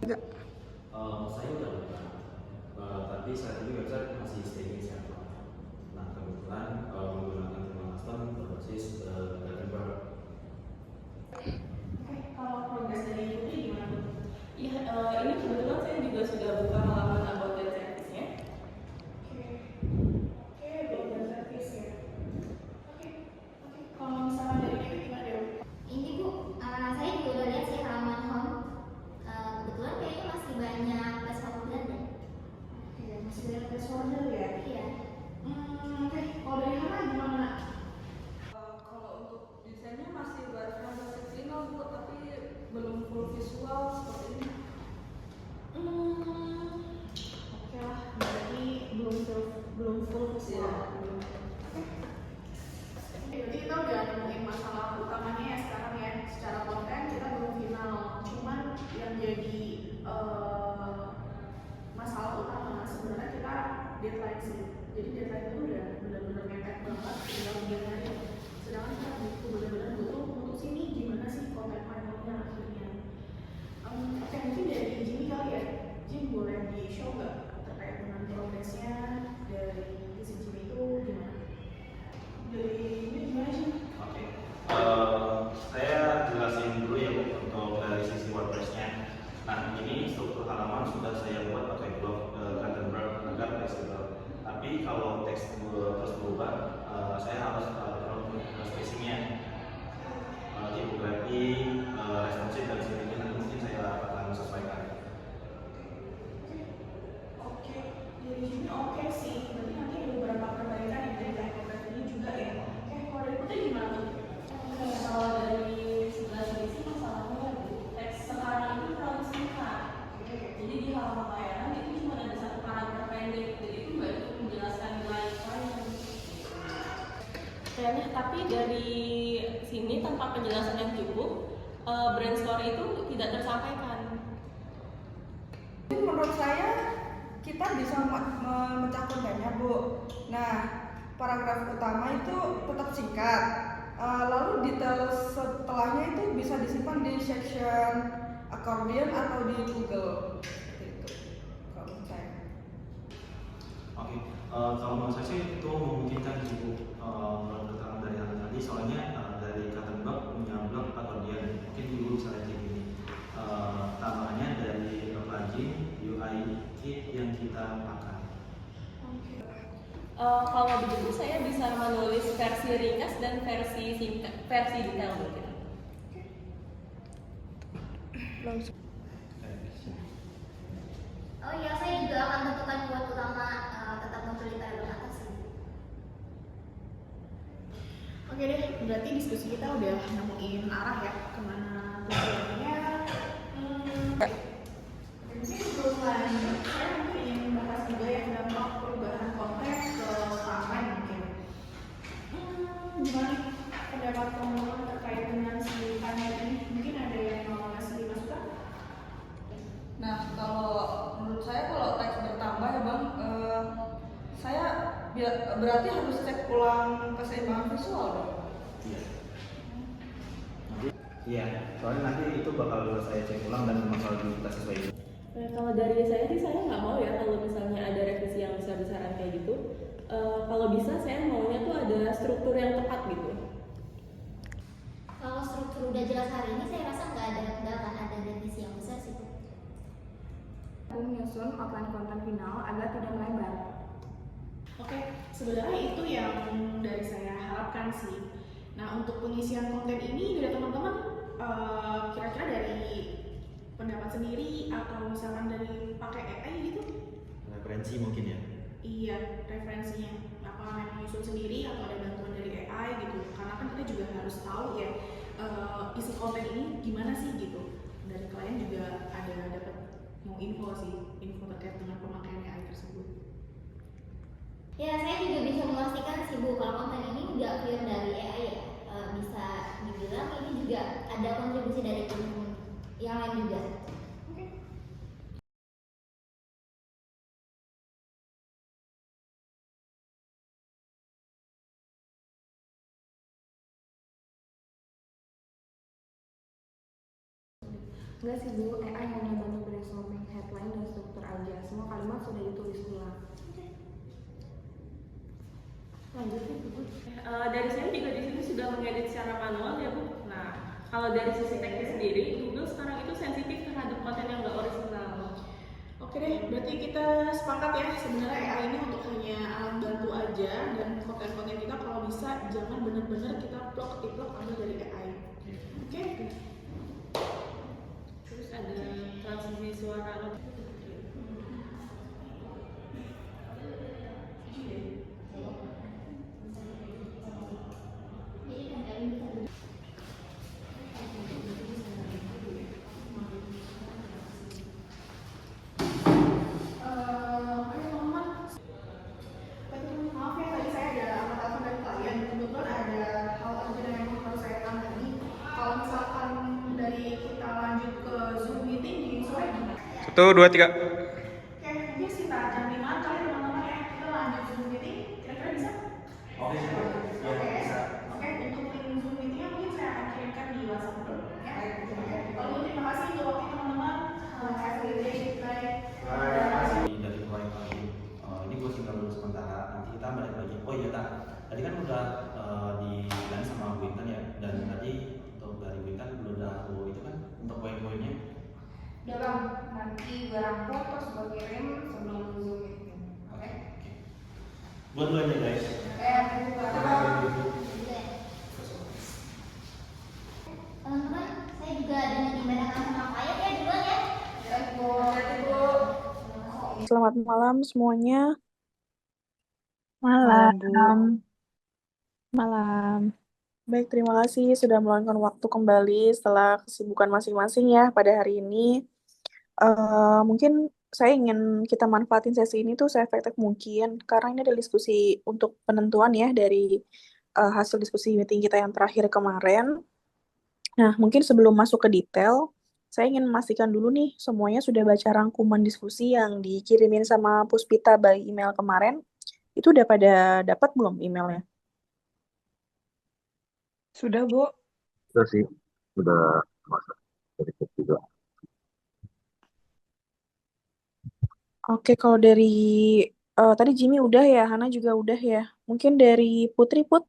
Saya udah buka, tapi saat ini website masih staging server. Nah kebetulan menggunakan tema custom berbasis Gutenberg. Oke, kalau progres dari Putri gimana? Iya, ini kebetulan saya juga sudah buka halaman about that service-nya. Oke, about that service ya. Oke, kalau misalnya dari Dewi gimana Dewi? Ini Bu, saya juga udah lihat sih halaman home. Kebetulan kayaknya masih banyak placeholder deh. Oke, masih banyak placeholder ya? Iya. Oke, kalau dari Hana gimana? Kalau untuk desainnya masih berbasis final Bu, tapi belum full visual seperti ini. Oke lah, berarti belum full visual. Jadi kita udah nemuin masalah utamanya ya sekarang ya. Secara konten kita belum final. Cuman yang jadi masalah utama sebenarnya kita deadline sih. Jadi deadline itu udah benar-benar mepet banget, tinggal 3 hari. Sedangkan kita benar-benar butuh untuk sini gimana sih konten finalnya akhirnya. Oke, mungkin dari Jimmy kali ya. Jim boleh di show nggak terkait dengan progresnya dari si Jimmy itu gimana? Dari ini gimana sih? Oke, saya jelasin dulu ya Bu, untuk dari sisi WordPress-nya. Nah ini struktur halaman sudah saya buat pakai blok Gutenberg agar fleksibel. Tapi kalau teks terus berubah, saya harus taruh spacingnya, tipografi, responsif dan sebagainya. Nanti mungkin saya akan sesuaikan. Oke, dari sini oke sih. Berarti nanti ada beberapa perbaikan yang dari konten ini juga ya. Oke, kalau dari Putri gimana? Kalau dari sebelah sini sih masalahnya teks sekarang itu terlalu singkat. Jadi di halaman layanan itu cuma ada satu paragraf pendek, jadi itu nggak cukup menjelaskan nilai klien. Kayaknya tapi dari sini tanpa penjelasan yang cukup, brand story itu tidak tersampaikan. Menurut saya kita bisa memecah kontennya Bu. Nah, paragraf utama itu tetap singkat. Lalu detail setelahnya itu bisa disimpan di section accordion atau di Google. Seperti itu. Kalau menurut saya. Oke, kalau menurut saya sih itu memungkinkan Bu, menurut keterangan dari Hana tadi. Soalnya dari Gutenberg punya blog accordion, mungkin dulu bisa lihat gini. Tambahannya dari plugin UI kit yang kita pakai. Kalau begitu saya bisa menulis versi ringkas dan versi singkat, versi detail mungkin. Oh iya, saya juga akan tentukan buat utama tetap memilih tabel atas sih. Oke deh, berarti diskusi kita udah nemuin arah ya kemana tujuannya. Mungkin sebelum lanjut, saya mungkin ingin membahas juga yang dampak perubahan konteks ke timeline mungkin. Gimana nih pendapat teman-teman terkait dengan si timeline ini? Mungkin ada yang mau ngasih masukan? Nah, kalau menurut saya kalau teks bertambah ya Bang, saya berarti harus cek ulang keseimbangan visual dong. Iya. Iya, soalnya nanti itu bakal saya cek ulang dan bakal kita sesuaikan. Nah, kalau dari saya sih saya nggak mau ya kalau misalnya ada revisi yang besar-besaran kayak gitu. Kalau bisa saya maunya tuh ada struktur yang tepat gitu. Kalau struktur udah jelas hari ini, saya rasa nggak akan ada revisi yang besar sih. Menyusun outline konten final agar tidak melebar. Oke, sebenarnya itu yang dari saya harapkan sih. Nah, untuk pengisian konten ini dari teman-teman, kira-kira dari pendapat sendiri atau misalkan dari pakai AI gitu? Referensi mungkin ya. Iya, referensinya. Apa memang nyusun sendiri atau ada bantuan dari AI gitu? Karena kan kita juga harus tahu ya isi konten ini gimana sih gitu. Dari klien juga ada dapat mau info sih, info terkait dengan pemakaian AI tersebut. Ya, saya juga bisa memastikan sih Bu, kalau konten ini nggak clear dari AI ya. Bisa dibilang ini juga ada kontribusi dari tim yang lain juga. Enggak sih Bu, AI hanya bantu brainstorming headline dan struktur aja. Semua kalimat sudah ditulis ulang. Lanjut nih Bu. Dari saya juga di sini sudah mengedit secara manual ya Bu. Nah, kalau dari sisi teknis sendiri, Google sekarang itu sensitif terhadap konten yang nggak original. Oke deh, berarti kita sepakat ya sebenarnya AI ini untuk hanya alat bantu aja, dan konten-konten kita kalau bisa jangan benar-benar kita plok-tiplok ambil dari AI. Oke? Terus ada transisi suara. Ayo teman-teman. Maaf ya tadi saya ada angkat telepon dari klien. Kebetulan ada hal urgent yang memang harus saya tangani. Kalau misalkan dari kita lanjut ke Zoom meeting di sore gimana? 1, 2, 3. Oke, mungkin sekitar jam 5 kali teman-teman ya. Kita lanjut Zoom meeting. Kira-kira bisa? Oke, Oke, oke. Untuk link Zoom meetingnya mungkin saya akan kirimkan di WhatsApp group ya. Lalu terima kasih untuk waktu teman-teman. Have a good day. Bye. Dari proyek lagi, ini gue tinggal dulu sementara. Nanti kita balik lagi. Oh iya tak, tadi kan udah dibilangin sama Bu Intan ya. Dan tadi untuk dari Bu Intan udah itu kan untuk poin-poinnya. Udah Bang, nanti gue rangkum terus gue kirim sebelum Zoom meeting. Oke? Buat dulu aja guys. Thank you Bang. Teman-teman, saya juga ada dibedakan sama klien ya duluan ya. Selamat malam semuanya. Malam. Malam. Baik, terima kasih sudah meluangkan waktu kembali setelah kesibukan masing-masing ya pada hari ini. Mungkin saya ingin kita manfaatin sesi ini tuh seefektif mungkin karena ini adalah diskusi untuk penentuan ya dari hasil diskusi meeting kita yang terakhir kemarin. Nah, mungkin sebelum masuk ke detail, saya ingin memastikan dulu nih semuanya sudah baca rangkuman diskusi yang dikirimin sama Puspita by email kemarin. Itu udah pada dapat belum emailnya? Sudah, Bu. Udah sih, udah masuk dari chat juga. Oke, kalau dari tadi Jimmy udah ya, Hana juga udah ya. Mungkin dari Putri Put.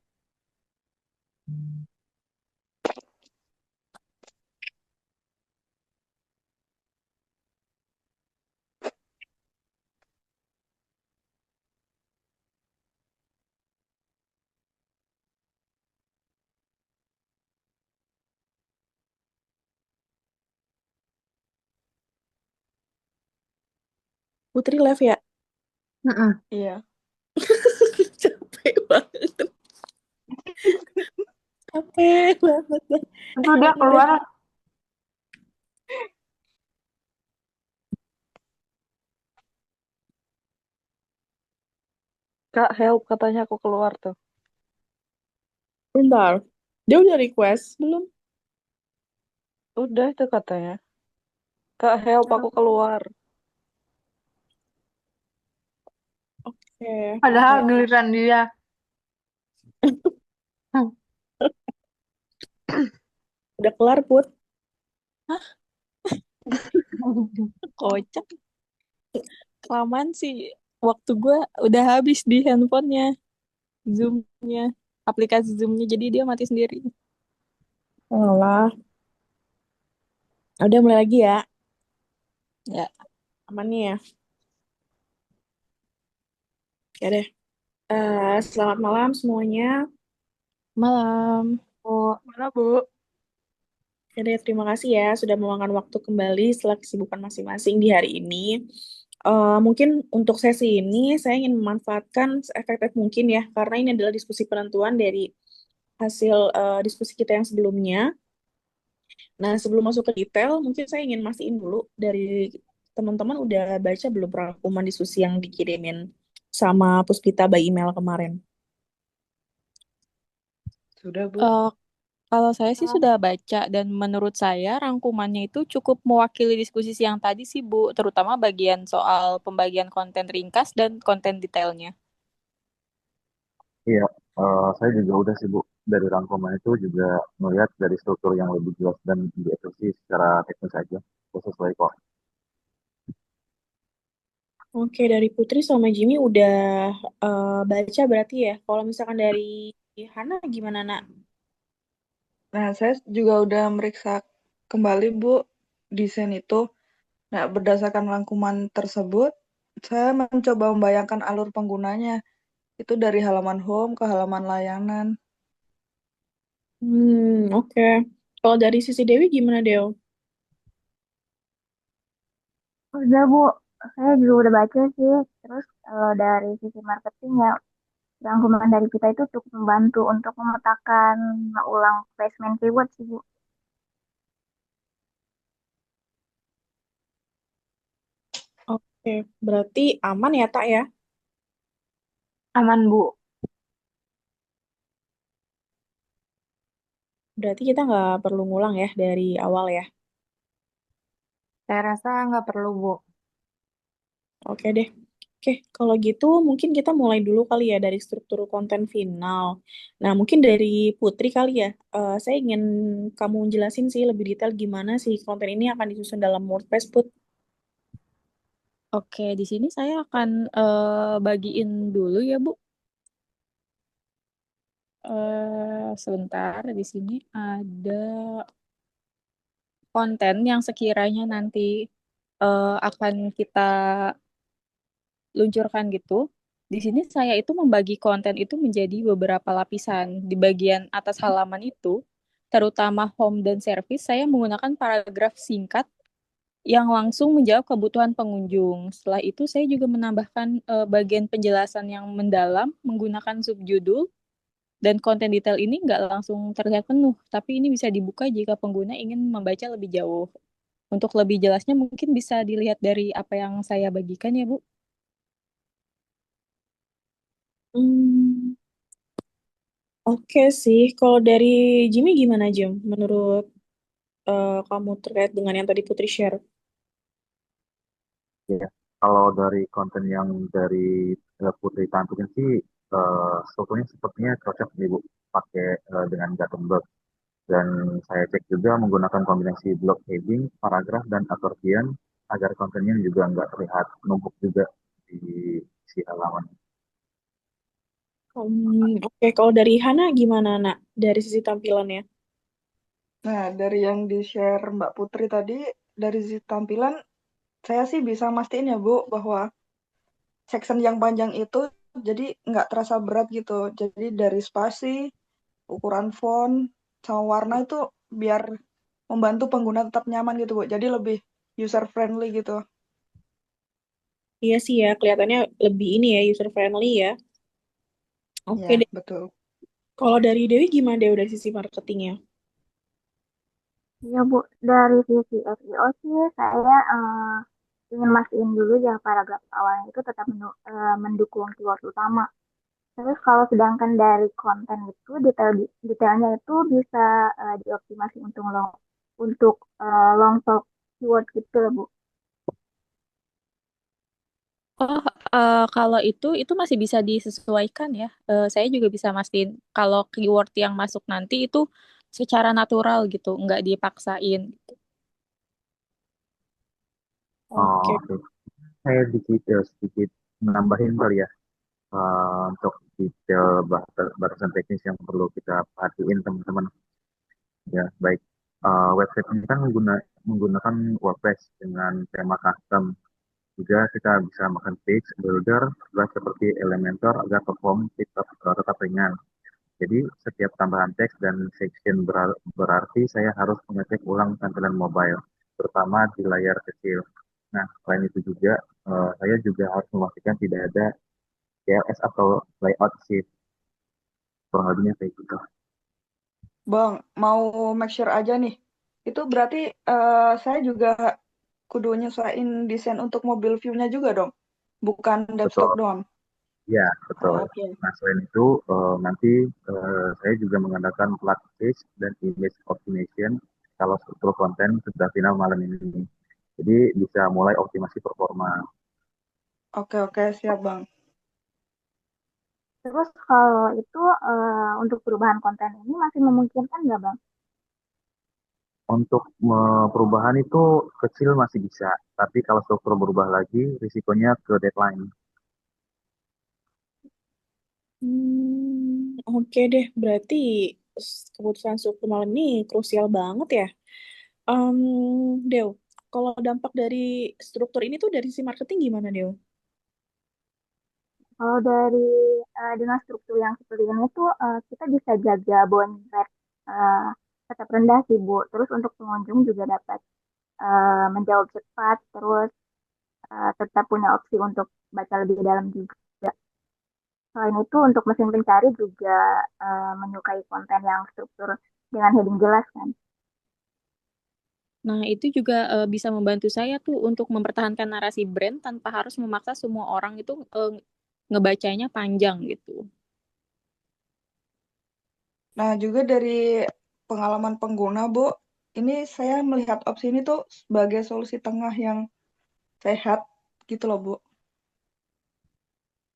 Putri live ya? Iya. Capek banget. Capek banget. Itu udah keluar. Kak, help katanya aku keluar tuh. Bentar. Dia udah request belum? Udah itu katanya. Kak, help aku keluar. Oke. Padahal giliran dia. Udah kelar, Put. Kocak. Kelamaan sih. Waktu gue udah habis di handphonenya. Zoom-nya. Aplikasi Zoom-nya. Jadi dia mati sendiri. Alah. Udah mulai lagi ya. Ya. Aman nih ya. Ya deh. Selamat malam semuanya. Malam. Oh, mana, Bu? Ya deh, terima kasih ya sudah meluangkan waktu kembali setelah kesibukan masing-masing di hari ini. Mungkin untuk sesi ini saya ingin memanfaatkan seefektif mungkin ya, karena ini adalah diskusi penentuan dari hasil diskusi kita yang sebelumnya. Nah, sebelum masuk ke detail, mungkin saya ingin mastiin dulu dari teman-teman udah baca belum rangkuman diskusi yang dikirimin sama Puspita by email kemarin? Sudah, Bu. Kalau saya sih sudah baca dan menurut saya rangkumannya itu cukup mewakili diskusi siang tadi sih Bu, terutama bagian soal pembagian konten ringkas dan konten detailnya. Iya, saya juga udah sih Bu. Dari rangkuman itu juga melihat dari struktur yang lebih jelas dan dieksekusi secara teknis aja. Itu sesuai kok. Oke, dari Putri sama Jimmy udah baca berarti ya. Kalau misalkan dari Hana gimana, Nak? Nah, saya juga udah meriksa kembali Bu desain itu. Nah, berdasarkan rangkuman tersebut, saya mencoba membayangkan alur penggunanya. Itu dari halaman home ke halaman layanan. Oke. Kalau dari sisi Dewi gimana, Deo? Udah Bu, saya juga udah baca sih. Terus kalau dari sisi marketing ya, rangkuman dari kita itu cukup membantu untuk memetakan ulang placement keyword sih Bu. Oke, berarti aman ya, Tak ya? Aman Bu. Berarti kita nggak perlu ngulang ya dari awal ya. Saya rasa nggak perlu Bu. Oke deh. Oke, kalau gitu mungkin kita mulai dulu kali ya dari struktur konten final. Nah, mungkin dari Putri kali ya. Saya ingin kamu jelasin sih lebih detail gimana sih konten ini akan disusun dalam WordPress, Put. Oke, di sini saya akan bagiin dulu ya, Bu. Sebentar, di sini ada konten yang sekiranya nanti akan kita luncurkan gitu. Di sini saya itu membagi konten itu menjadi beberapa lapisan. Di bagian atas halaman itu, terutama home dan service, saya menggunakan paragraf singkat yang langsung menjawab kebutuhan pengunjung. Setelah itu, saya juga menambahkan bagian penjelasan yang mendalam menggunakan subjudul dan konten detail ini nggak langsung terlihat penuh, tapi ini bisa dibuka jika pengguna ingin membaca lebih jauh. Untuk lebih jelasnya mungkin bisa dilihat dari apa yang saya bagikan ya, Bu. Hmm, oke sih. Kalau dari Jimmy gimana, Jim? Menurut kamu terkait dengan yang tadi Putri share? Ya, kalau dari konten yang dari Putri tampilkan sih strukturnya sepertinya cocok nih Bu pakai dengan Gutenberg. Dan saya cek juga menggunakan kombinasi block heading, paragraf, dan accordion agar kontennya juga nggak terlihat numpuk juga di si halaman. Oke, kalau dari Hana gimana, Nak? Dari sisi tampilannya? Nah, dari yang di-share Mbak Putri tadi, dari sisi tampilan, saya sih bisa mastiin ya Bu, bahwa section yang panjang itu jadi nggak terasa berat gitu. Jadi dari spasi, ukuran font, sama warna itu biar membantu pengguna tetap nyaman gitu Bu. Jadi lebih user friendly gitu. Iya sih ya, kelihatannya lebih ini ya, user friendly ya. Oke Ya, deh. betul. Kalau dari Dewi gimana, Dewi, dari sisi marketingnya? Ya Bu, dari sisi SEO sih saya ingin mastiin dulu ya paragraf awalnya itu tetap mendukung keyword utama. Terus kalau sedangkan dari konten itu detailnya itu bisa dioptimasi untuk long talk keyword gitu loh Bu. Oh, kalau itu masih bisa disesuaikan ya. Saya juga bisa mastiin kalau keyword yang masuk nanti itu secara natural gitu, nggak dipaksain. Oh, Oke. oke. Saya sedikit menambahin kali ya untuk detail batasan teknis yang perlu kita perhatiin teman-teman. Ya, baik. Website ini kan menggunakan WordPress dengan tema custom. Juga kita bisa makan page builder juga seperti Elementor agar perform tetap ringan. Jadi setiap tambahan teks dan section berarti saya harus mengecek ulang tampilan mobile, terutama di layar kecil. Nah, selain itu juga saya juga harus memastikan tidak ada CLS atau layout sheet. Kurang lebihnya kayak gitu. Bang, mau make sure aja nih. Itu berarti saya juga kudu nyesuaiin desain untuk mobil view-nya juga dong. Bukan desktop Betul. doang. Ya, betul. Oh, oke. Nah, selain itu, nanti saya juga mengandalkan plug page dan image optimization kalau struktur konten sudah final malam ini. Jadi bisa mulai optimasi performa. Oke, oke, siap Bang. Terus kalau itu untuk perubahan konten ini masih memungkinkan nggak Bang? Untuk perubahan itu kecil masih bisa, tapi kalau struktur berubah lagi, risikonya ke deadline. Oke deh, berarti keputusan struktur malam ini krusial banget ya. Em, Deo, kalau dampak dari struktur ini tuh dari si marketing gimana, Deo? Kalau dari dengan struktur yang seperti ini tuh kita bisa jaga bounce rate eh, tetap rendah sih Bu. Terus untuk pengunjung juga dapat menjawab cepat, terus tetap punya opsi untuk baca lebih dalam juga. Selain itu untuk mesin pencari juga menyukai konten yang struktur dengan heading jelas kan. Nah, itu juga bisa membantu saya tuh untuk mempertahankan narasi brand tanpa harus memaksa semua orang itu ngebacanya panjang gitu. Nah, juga dari pengalaman pengguna, Bu, ini saya melihat opsi ini tuh sebagai solusi tengah yang sehat gitu loh, Bu.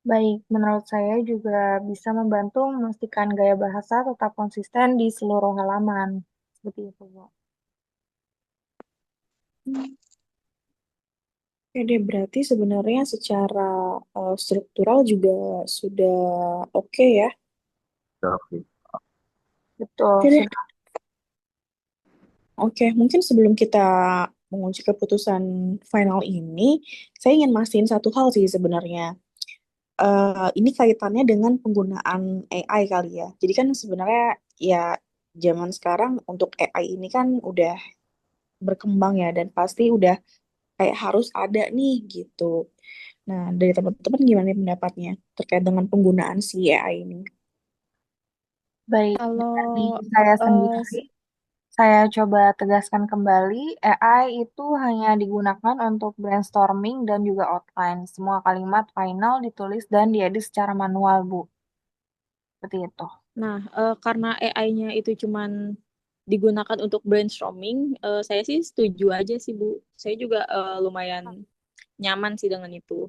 Baik, menurut saya juga bisa membantu memastikan gaya bahasa tetap konsisten di seluruh halaman. Seperti itu, Bu. Oke deh, berarti sebenarnya secara struktural juga sudah oke ya. Oke. Betul, Oke deh, sudah. oke. Mungkin sebelum kita mengunci keputusan final ini, saya ingin mastiin satu hal sih sebenarnya. Ini kaitannya dengan penggunaan AI kali ya. Jadi kan sebenarnya ya zaman sekarang untuk AI ini kan udah berkembang ya dan pasti udah kayak harus ada nih gitu. Nah, dari teman-teman gimana nih pendapatnya terkait dengan penggunaan si AI ini? Baik, dari Kalau saya eh, sendiri, saya coba tegaskan kembali, AI itu hanya digunakan untuk brainstorming dan juga outline. Semua kalimat final ditulis dan diedit secara manual, Bu. Seperti itu. nah, karena AI-nya itu cuman digunakan untuk brainstorming, saya sih setuju aja sih, Bu. Saya juga lumayan nyaman sih dengan itu.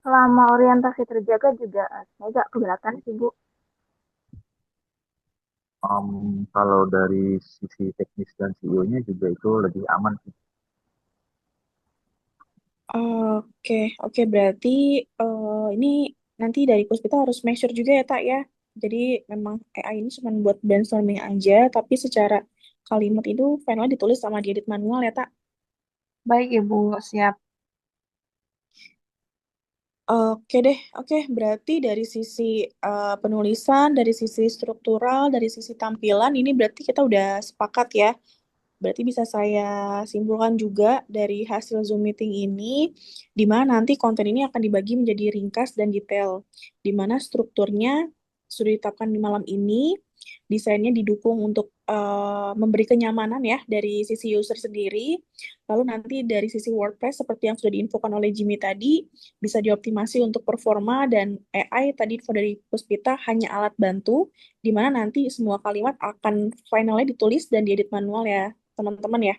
Selama orientasi terjaga juga saya gak keberatan sih Bu. Kalau dari sisi teknis dan CEO-nya juga itu lebih aman sih. Oke, oke berarti ini nanti dari Puspita harus make sure juga ya Tak ya. Jadi memang AI ini cuma buat brainstorming aja, tapi secara kalimat itu final ditulis sama diedit manual ya Tak. Baik, Ibu, siap. Oke deh, oke. Berarti dari sisi penulisan, dari sisi struktural, dari sisi tampilan, ini berarti kita udah sepakat ya. Berarti bisa saya simpulkan juga dari hasil Zoom meeting ini, di mana nanti konten ini akan dibagi menjadi ringkas dan detail, di mana strukturnya sudah ditetapkan di malam ini, desainnya didukung untuk memberi kenyamanan ya dari sisi user sendiri, lalu nanti dari sisi WordPress seperti yang sudah diinfokan oleh Jimmy tadi, bisa dioptimasi untuk performa dan AI tadi info dari Puspita hanya alat bantu, di mana nanti semua kalimat akan finalnya ditulis dan diedit manual ya teman-teman ya.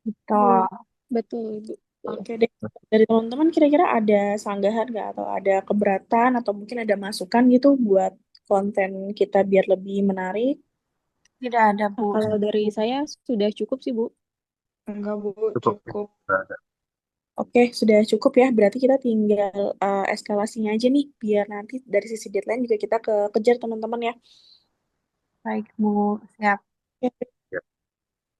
Betul. Betul, Ibu. Oke deh. Dari teman-teman kira-kira ada sanggahan nggak atau ada keberatan atau mungkin ada masukan gitu buat konten kita biar lebih menarik? Tidak ada, Nah, Bu. kalau dari saya sudah cukup sih, Bu. Enggak, Bu, Cukup sih. cukup. Oke, sudah cukup ya. Berarti kita tinggal eskalasinya aja nih biar nanti dari sisi deadline juga kita kejar teman-teman ya. Baik, Bu, siap. Oke, Ya.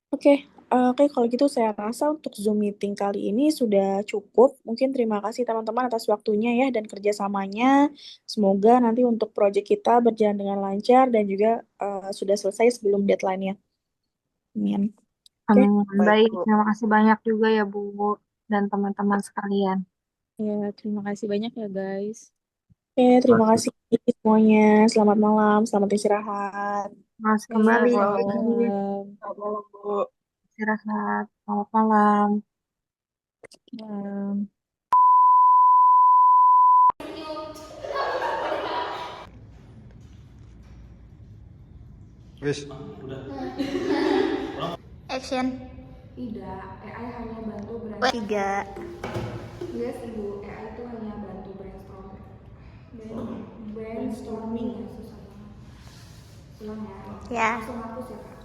oke, oke, kalau gitu saya rasa untuk Zoom meeting kali ini sudah cukup. Mungkin terima kasih teman-teman atas waktunya ya dan kerjasamanya. Semoga nanti untuk proyek kita berjalan dengan lancar dan juga sudah selesai sebelum deadline-nya. Amin. Oke, Amin. Baik, Baik, Bu. terima kasih banyak juga ya, Bu, dan teman-teman sekalian. Ya, terima kasih banyak ya, guys. oke, terima Masih. kasih semuanya. Selamat malam, selamat istirahat. Terima kasih Oke, kembali. selamat Malam. malam. Selamat malam, Bu. Istirahat. Selamat malam. Malam. Wis. Action. Tidak, AI hanya bantu Tiga. Enggak sih, Bu. AI itu hanya bantu brainstorming. brainstorming ya susah banget. Ulang ya. Ya. Langsung hapus ya kak.